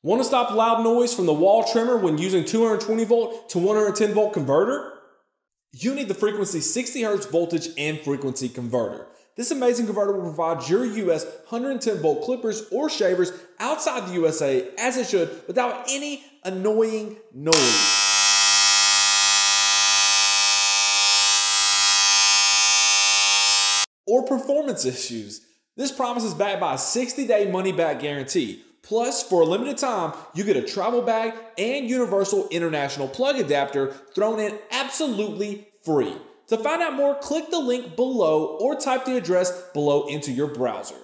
Want to stop loud noise from the Wahl Trimmer when using 220 volt to 110 volt converter? You need the frequency 60 Hz voltage and frequency converter. This amazing converter will provide your US 110 volt clippers or shavers outside the USA as it should without any annoying noise. Or performance issues. This promise is backed by a 60-day money-back guarantee. Plus, for a limited time, you get a travel bag and universal international plug adapter thrown in absolutely free. To find out more, click the link below or type the address below into your browser.